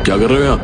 क्या कर रहे हो यहाँ?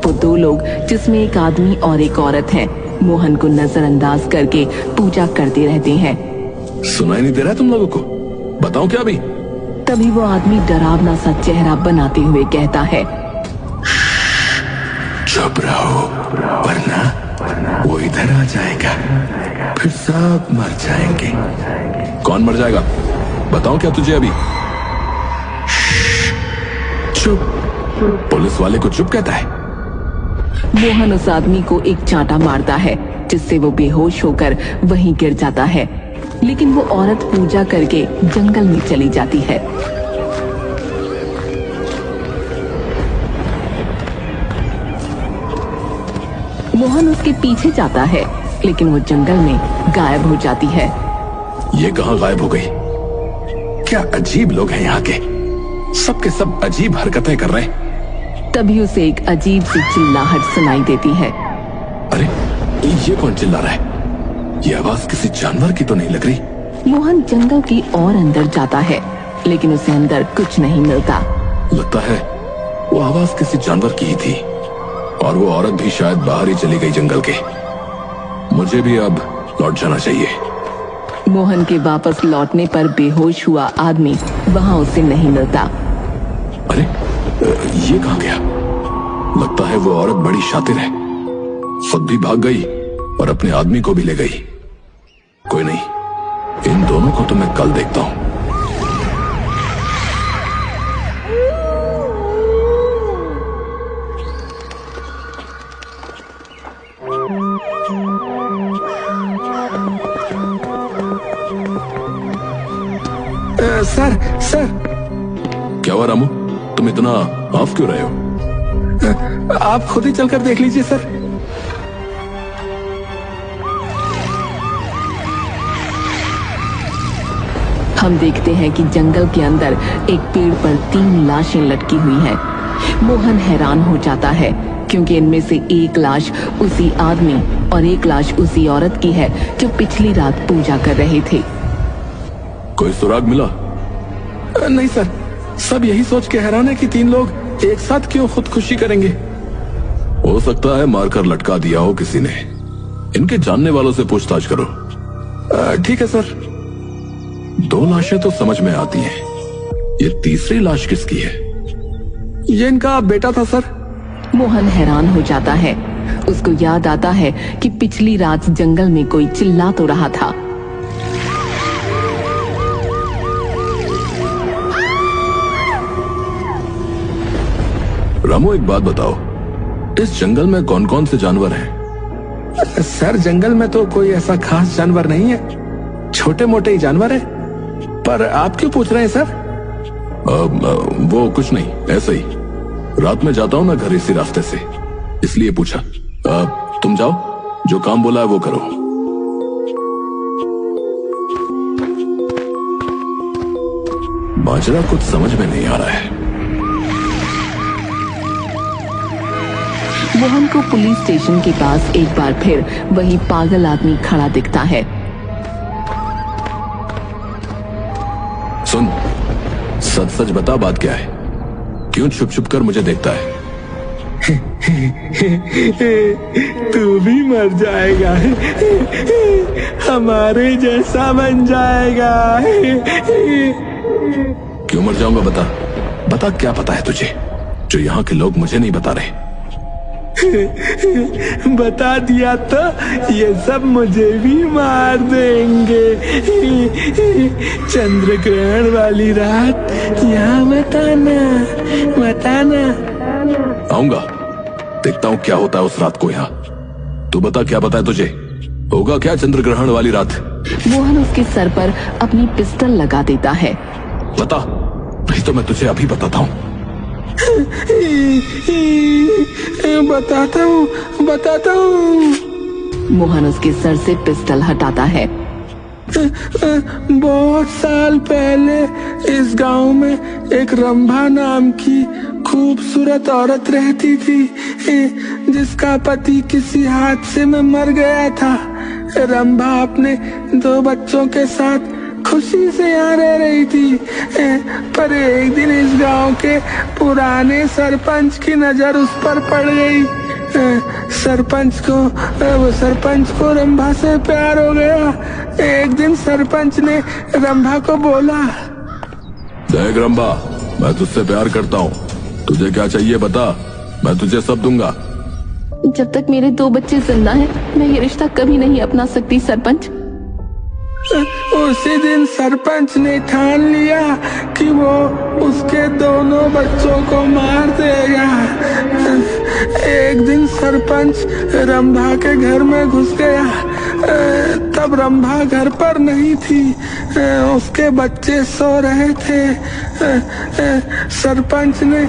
वो दो लोग जिसमें एक आदमी और एक औरत है, मोहन को नजरअंदाज करके पूजा करते रहते हैं। सुनाई नहीं दे रहा है तुम लोगों को? बताओ क्या अभी? तभी वो आदमी डरावना सा चेहरा बनाते हुए कहता है, चुप रहो वरना वो इधर आ जाएगा, फिर सब मर जाएंगे। कौन मर जाएगा? बताओ क्या तुझे अभी? चुप। पुलिस वाले को चुप कहता है। मोहन उस आदमी को एक चांटा मारता है जिससे वो बेहोश होकर वहीं गिर जाता है, लेकिन वो औरत पूजा करके जंगल में चली जाती है। मोहन उसके पीछे जाता है, लेकिन वो जंगल में गायब हो जाती है। ये कहाँ गायब हो गई? क्या अजीब लोग हैं यहाँ के, सबके सब अजीब हरकतें कर रहे हैं। तभी उसे एक अजीब सी चिल्लाहट सुनाई देती है। अरे ये कौन चिल्ला रहा है? ये आवाज किसी जानवर की तो नहीं लग रही। मोहन जंगल की और अंदर जाता है, लेकिन उसे अंदर कुछ नहीं मिलता। लगता है वो आवाज किसी जानवर की ही थी, और वो औरत भी शायद बाहर ही चली गई जंगल के। मुझे भी अब लौट जाना चाहिए। मोहन के वापस लौटने पर बेहोश हुआ आदमी वहाँ उसे नहीं मिलता। अरे ये कहाँ गया? लगता है वो औरत बड़ी शातिर है, खुद भी भाग गई और अपने आदमी को भी ले गई। कोई नहीं, इन दोनों को तो मैं कल देखता हूँ। Sir sir. क्या हुआ रामू? तुम इतना ऑफ क्यों रहे हो? आप खुद ही चलकर देख लीजिए सर। हम देखते हैं कि जंगल के अंदर एक पेड़ पर 3 लाशें लटकी हुई हैं। मोहन हैरान हो जाता है क्योंकि इनमें से एक लाश उसी आदमी और एक लाश उसी औरत की है जो पिछली रात पूजा कर रहे थे। कोई सुराग मिला? नहीं सर, सब यही सोच के हैरान है कि 3 लोग एक साथ क्यों खुदकुशी करेंगे। हो सकता है मारकर लटका दिया हो किसी ने। इनके जानने वालों से पूछताछ करो। ठीक है सर। 2 लाशें तो समझ में आती हैं, ये तीसरी लाश किसकी है? ये इनका बेटा था सर। मोहन हैरान हो जाता है। उसको याद आता है कि पिछली रात जंगल में कोई चिल्ला तो रहा था। रामू एक बात बताओ, इस जंगल में कौन कौन से जानवर हैं? सर जंगल में तो कोई ऐसा खास जानवर नहीं है, छोटे मोटे ही जानवर है। पर आप क्यों पूछ रहे हैं सर? वो कुछ नहीं, ऐसे ही। रात में जाता हूँ ना घर इसी रास्ते से, इसलिए पूछा। तुम जाओ, जो काम बोला है वो करो। माजरा कुछ समझ में नहीं आ रहा है। मोहन को पुलिस स्टेशन के पास एक बार फिर वही पागल आदमी खड़ा दिखता है। सुन, सच सच बता, बात क्या है? क्यों छुप छुप कर मुझे देखता है? तू भी मर जाएगा, हमारे जैसा बन जाएगा। क्यों मर जाऊंगा? बता बता, क्या पता है तुझे जो यहाँ के लोग मुझे नहीं बता रहे? बता दिया तो ये सब मुझे भी मार देंगे। चंद्र ग्रहण वाली रात यहाँ मत आना। आऊंगा, देखता हूँ क्या होता है उस रात को यहाँ। तू बता, क्या पता है तुझे? होगा क्या चंद्र ग्रहण वाली रात? मोहन उसके सर पर अपनी पिस्टल लगा देता है। बता, नहीं तो मैं तुझे अभी बताता हूँ। बताता हूँ। मोहन उसके सर से पिस्टल हटाता है। बहुत साल पहले इस गांव में एक रंभा नाम की खूबसूरत औरत रहती थी, जिसका पति किसी हादसे में मर गया था। रंभा अपने 2 बच्चों के साथ खुशी से यहाँ रह रही थी। पर एक दिन इस गांव के पुराने सरपंच की नजर उस पर पड़ गई। सरपंच को रंभा से प्यार हो गया। एक दिन सरपंच ने रंभा को बोला, देख रंभा, मैं तुझसे प्यार करता हूँ, तुझे क्या चाहिए बता, मैं तुझे सब दूंगा। जब तक मेरे 2 बच्चे जिंदा हैं, मैं ये रिश्ता कभी नहीं अपना सकती सरपंच। उसी दिन सरपंच ने ठान लिया कि वो उसके दोनों बच्चों को मार देगा। एक दिन सरपंच रंभा के घर में घुस गया। तब रंभा घर पर नहीं थी, उसके बच्चे सो रहे थे। सरपंच ने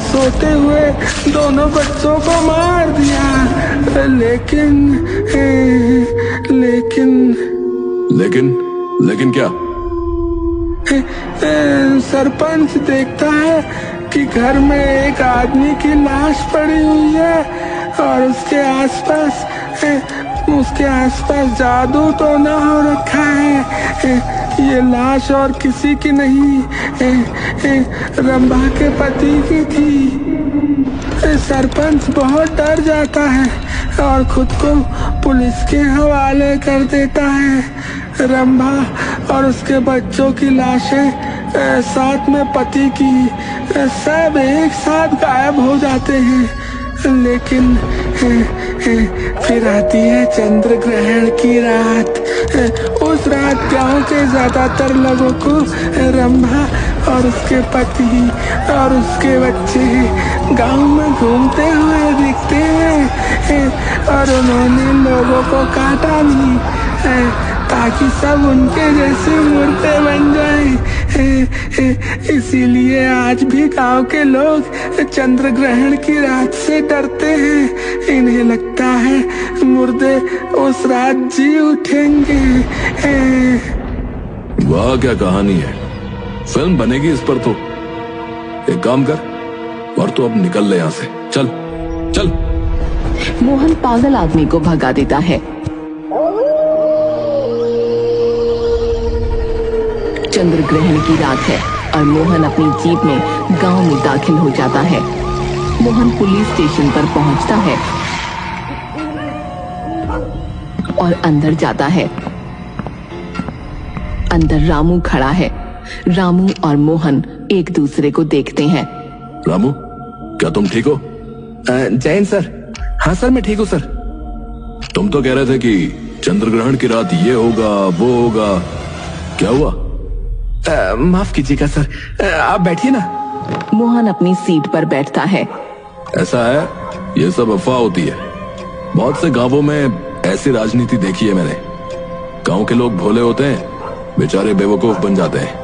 सोते हुए दोनों बच्चों को मार दिया। लेकिन क्या? सरपंच देखता है कि घर में एक आदमी की लाश पड़ी हुई है और उसके आसपास जादू टोना हो रखा है। ये लाश और किसी की नहीं, रंभा के पति की थी। सरपंच बहुत डर जाता है और खुद को पुलिस के हवाले कर देता है। रंभा और उसके बच्चों की लाशें साथ में पति की सब एक साथ गायब हो जाते हैं। लेकिन फिर आती है चंद्र ग्रहण की रात। उस रात गांव के ज्यादातर लोगों को रंभा और उसके पति और उसके बच्चे गांव में घूमते हुए दिखते हैं और उन्होंने लोगों को काटा नहीं ताकि सब उनके जैसे मुर्दे बन जाएं। इसीलिए आज भी गांव के लोग चंद्र ग्रहण की रात से डरते हैं। इन्हें लगता है मुर्दे उस रात जी उठेंगे। वाह, क्या कहानी है, फिल्म बनेगी इस पर तो। एक काम कर और तो अब निकल ले यहाँ से, चल चल। मोहन पागल आदमी को भगा देता है। चंद्र ग्रहण की रात है और मोहन अपनी जीप में गांव में दाखिल हो जाता है। मोहन पुलिस स्टेशन पर पहुंचता है और अंदर जाता है। अंदर रामू खड़ा है। रामू और मोहन एक दूसरे को देखते हैं। रामू, क्या तुम ठीक हो? जैन सर। हाँ सर, मैं ठीक हूँ सर। तुम तो कह रहे थे कि चंद्र ग्रहण की रात ये होगा वो होगा, क्या हुआ? माफ कीजिएगा सर, आप बैठिए ना। मोहन अपनी सीट पर बैठता है। ऐसा है, ये सब अफवाह होती है। बहुत से गांवों में ऐसी राजनीति देखी है मैंने। गांव के लोग भोले होते हैं, बेचारे बेवकूफ बन जाते हैं।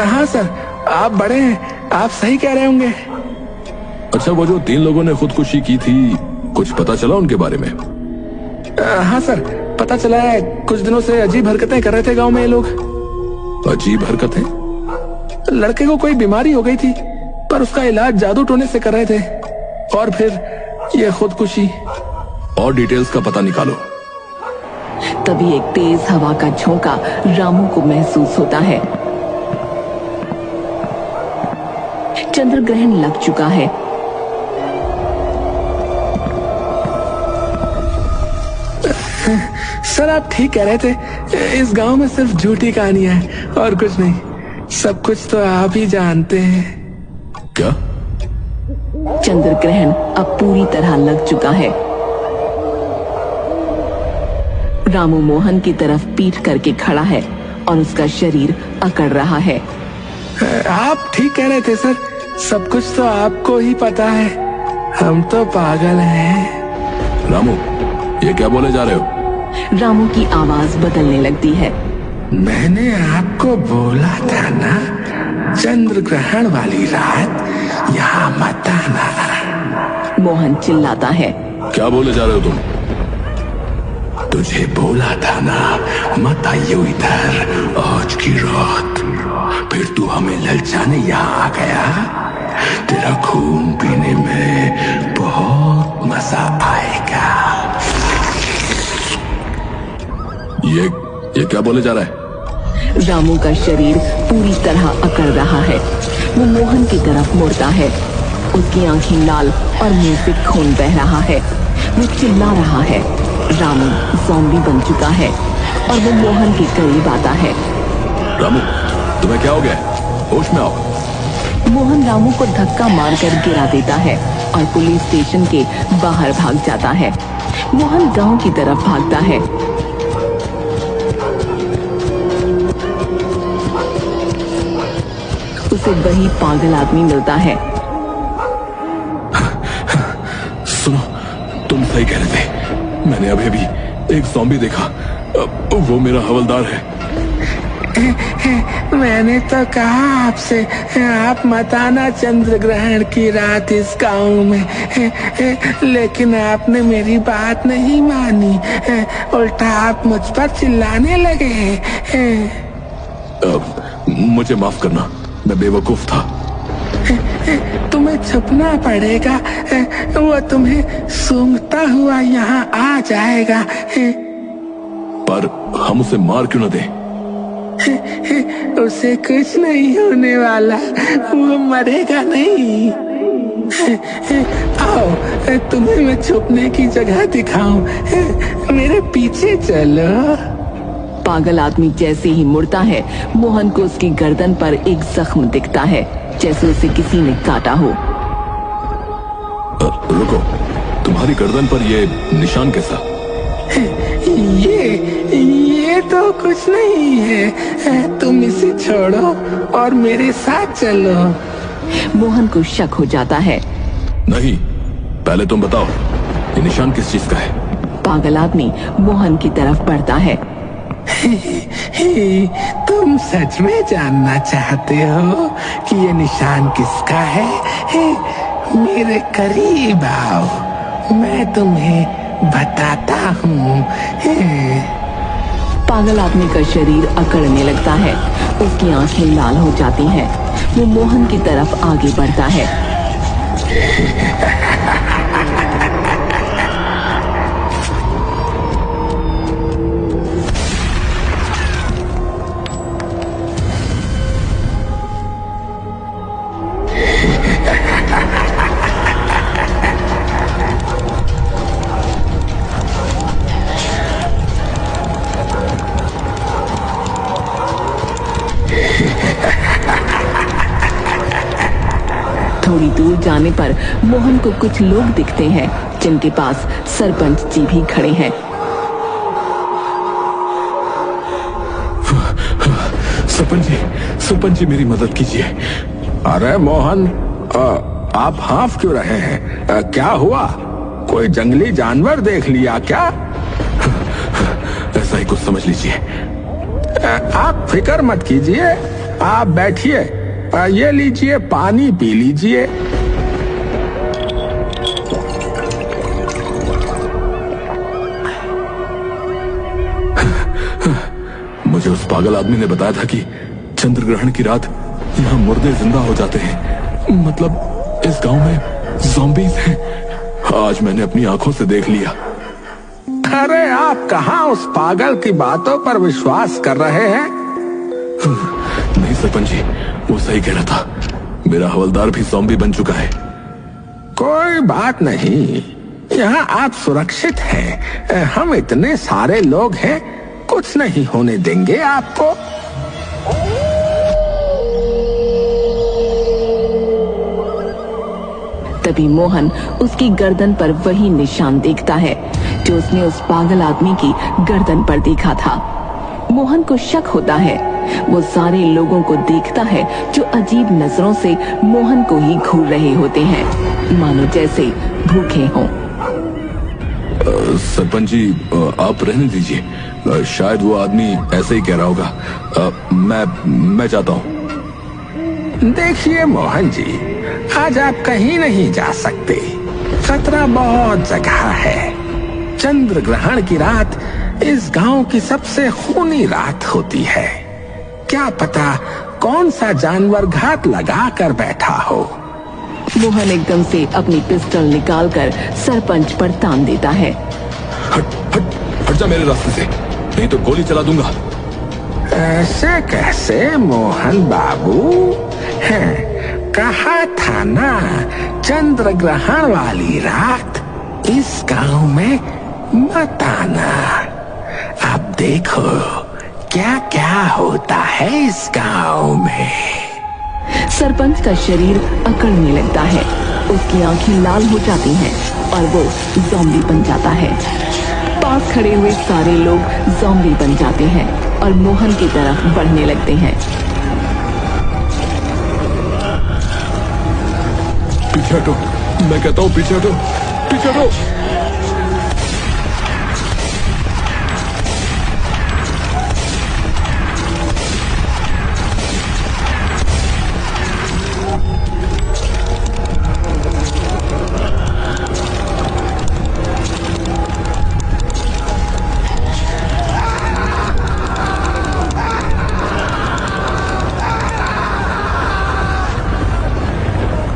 हाँ सर, आप बड़े हैं, आप सही कह रहे होंगे। अच्छा, वो जो 3 लोगों ने खुदकुशी की थी, कुछ पता चला उनके बारे में? हाँ सर, पता चला है। कुछ दिनों से अजीब हरकतें कर रहे थे गांव में ये लोग। अजीब हरकतें? लड़के को कोई बीमारी हो गई थी, पर उसका इलाज जादू टोने से कर रहे थे, और फिर ये खुदकुशी। और डिटेल्स का पता निकालो। तभी एक तेज हवा का झोंका रामू को महसूस होता है। चंद्र ग्रहण लग चुका है। सर, आप ठीक कह रहे थे। इस गांव में सिर्फ झूठी कहानियां हैं और कुछ नहीं। सब कुछ तो आप ही जानते हैं। क्या? चंद्र ग्रहण अब पूरी तरह लग चुका है। रामू मोहन की तरफ पीठ करके खड़ा है और उसका शरीर अकड़ रहा है। आप ठीक कह रहे थे सर, सब कुछ तो आपको ही पता है। हम तो पागल हैं। रामू, ये क्या बोले जा रहे हो? रामू की आवाज बदलने लगती है। मैंने आपको बोला था ना, चंद्र ग्रहण वाली रात यहाँ मत आना। मोहन चिल्लाता है। क्या बोले जा रहे हो तुम? तुझे बोला था ना, मत आइयो इधर आज की रात। फिर तू हमें ललचाने यहाँ आ गया। तेरा खून पीने में बहुत मजा आएगा। ये क्या बोले जा रहा है? रामू का शरीर पूरी तरह अकड़ रहा है। वो मोहन की तरफ मुड़ता है। उसकी आंखें लाल और मुंह से खून बह रहा है। वो चिल्ला रहा है। रामू ज़ॉम्बी बन चुका है और वो मोहन के करीब आता है। रामू, तुम्हें क्या हो गया? होश में आओ। मोहन रामू को धक्का मारकर गिरा देता है और पुलिस स्टेशन के बाहर भाग जाता है। मोहन गांव की तरफ भागता है। उसे वही पागल आदमी मिलता है। सुनो, तुम सही कह रहे थे। मैंने अभी अभी एक ज़ॉम्बी देखा। वो मेरा हवलदार है। मैंने तो कहा आपसे आप मत आना चंद्र ग्रहण की रात इस गांव में, लेकिन आपने मेरी बात नहीं मानी। उल्टा आप मुझ पर चिल्लाने लगे। मुझे माफ करना, मैं बेवकूफ था। तुम्हें छुपना पड़ेगा। वो तुम्हें सूंघता हुआ यहाँ आ जाएगा। पर हम उसे मार क्यों न दें? उसे कुछ नहीं होने वाला, वो मरेगा नहीं। आओ, तुम्हें मैं छुपने की जगह दिखाऊं। मेरे पीछे चलो। पागल आदमी जैसे ही मुड़ता है, मोहन को उसकी गर्दन पर एक जख्म दिखता है, जैसे उसे किसी ने काटा हो। रुको, तुम्हारी गर्दन पर ये निशान कैसा? ये तो कुछ नहीं है। तुम इसे छोड़ो और मेरे साथ चलो। मोहन को शक हो जाता है। नहीं, पहले तुम बताओ, ये निशान किस चीज का है? पागल आदमी मोहन की तरफ बढ़ता है। तुम सच में जानना चाहते हो कि ये निशान किसका है? मेरे करीब आओ, मैं तुम्हें बताता हूँ। पागल आदमी का शरीर अकड़ने लगता है। उसकी आंखें लाल हो जाती हैं। वो मोहन की तरफ आगे बढ़ता है। थोड़ी दूर जाने पर मोहन को कुछ लोग दिखते हैं, जिनके पास सरपंच जी भी खड़े हैं। सरपंच जी मेरी मदद कीजिए। अरे मोहन, आप हाँफ क्यों रहे हैं? क्या हुआ? कोई जंगली जानवर देख लिया क्या? ऐसा ही कुछ समझ लीजिए। आप फिक्र मत कीजिए, आप बैठिए। ये लीजिए, पानी पी लीजिए। मुझे उस पागल आदमी ने बताया था कि चंद्र ग्रहण की रात यहाँ मुर्दे जिंदा हो जाते हैं। मतलब इस गांव में ज़ॉम्बीज़ हैं। आज मैंने अपनी आंखों से देख लिया। अरे आप कहाँ उस पागल की बातों पर विश्वास कर रहे हैं? नहीं सरपंच जी, वो सही कह रहा था। मेरा हवलदार भी ज़ॉम्बी बन चुका है। कोई बात नहीं, यहाँ आप सुरक्षित हैं। हम इतने सारे लोग हैं, कुछ नहीं होने देंगे आपको। तभी मोहन उसकी गर्दन पर वही निशान देखता है जो उसने उस पागल आदमी की गर्दन पर देखा था। मोहन को शक होता है। वो सारे लोगों को देखता है जो अजीब नजरों से मोहन को ही घूर रहे होते हैं, मानो जैसे भूखे हों। सरपंच जी, आप रहने दीजिए। शायद वो आदमी ऐसे ही कह रहा होगा। मैं जाता हूँ। देखिए मोहन जी, आज आप कहीं नहीं जा सकते। खतरा बहुत जगह है। चंद्र ग्रहण की रात इस गांव की सबसे खूनी रात होती है। क्या पता कौन सा जानवर घात लगा कर बैठा हो। मोहन एकदम से अपनी पिस्टल निकालकर सरपंच पर तान देता है। हट जा मेरे रास्ते से, नहीं तो गोली चला दूंगा। ऐसे कैसे मोहन बाबू? हैं, कहा था ना चंद्र ग्रहण वाली रात इस गांव में मत आना। अब देखो क्या क्या होता है इस गांव में। सरपंच का शरीर अकड़ने लगता है, उसकी आंखें लाल हो जाती हैं और वो ज़ॉम्बी बन जाता है। पास खड़े हुए सारे लोग ज़ॉम्बी बन जाते हैं और मोहन की तरफ बढ़ने लगते हैं। पीछे हटो, मैं कहता हूँ पीछे हटो, पीछे हटो।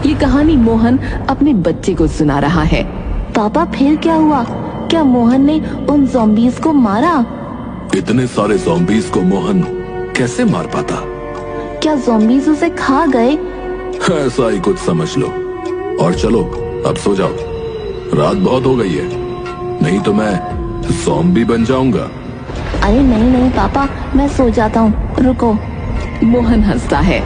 ये कहानी मोहन अपने बच्चे को सुना रहा है। पापा फिर क्या हुआ? क्या मोहन ने उन ज़ॉम्बीज़ को मारा? इतने सारे ज़ॉम्बीज़ को मोहन कैसे मार पाता? क्या ज़ॉम्बीज़ उसे खा गए? ऐसा ही कुछ समझ लो। और चलो अब सो जाओ, रात बहुत हो गई है, नहीं तो मैं ज़ॉम्बी बन जाऊंगा। अरे नहीं नहीं पापा, मैं सो जाता हूँ, रुको। मोहन हंसता है।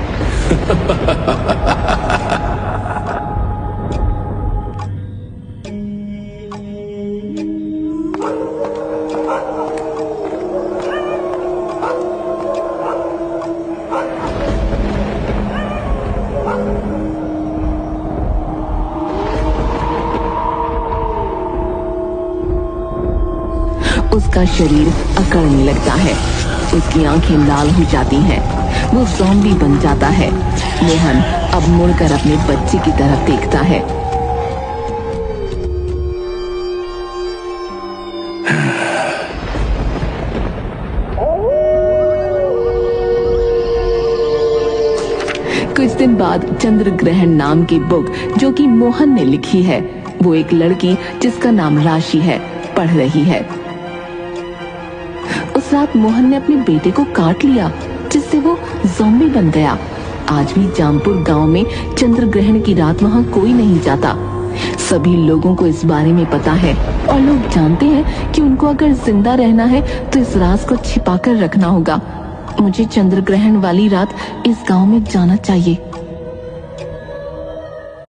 उसका शरीर अकड़ने लगता है, उसकी आंखें लाल हो जाती हैं, वो ज़ॉम्बी बन जाता है। मोहन अब मुड़कर अपने बच्चे की तरफ देखता है। कुछ दिन बाद चंद्र ग्रहण नाम की बुक जो कि मोहन ने लिखी है, वो एक लड़की जिसका नाम राशि है पढ़ रही है। उस रात मोहन ने अपने बेटे को काट लिया, जिससे वो ज़ॉम्बी बन गया। आज भी जामपुर गांव में चंद्र ग्रहण की रात वहां कोई नहीं जाता। सभी लोगों को इस बारे में पता है और लोग जानते हैं कि उनको अगर जिंदा रहना है तो इस राज को छिपाकर रखना होगा। मुझे चंद्र ग्रहण वाली रात इस गांव में जाना चाहिए।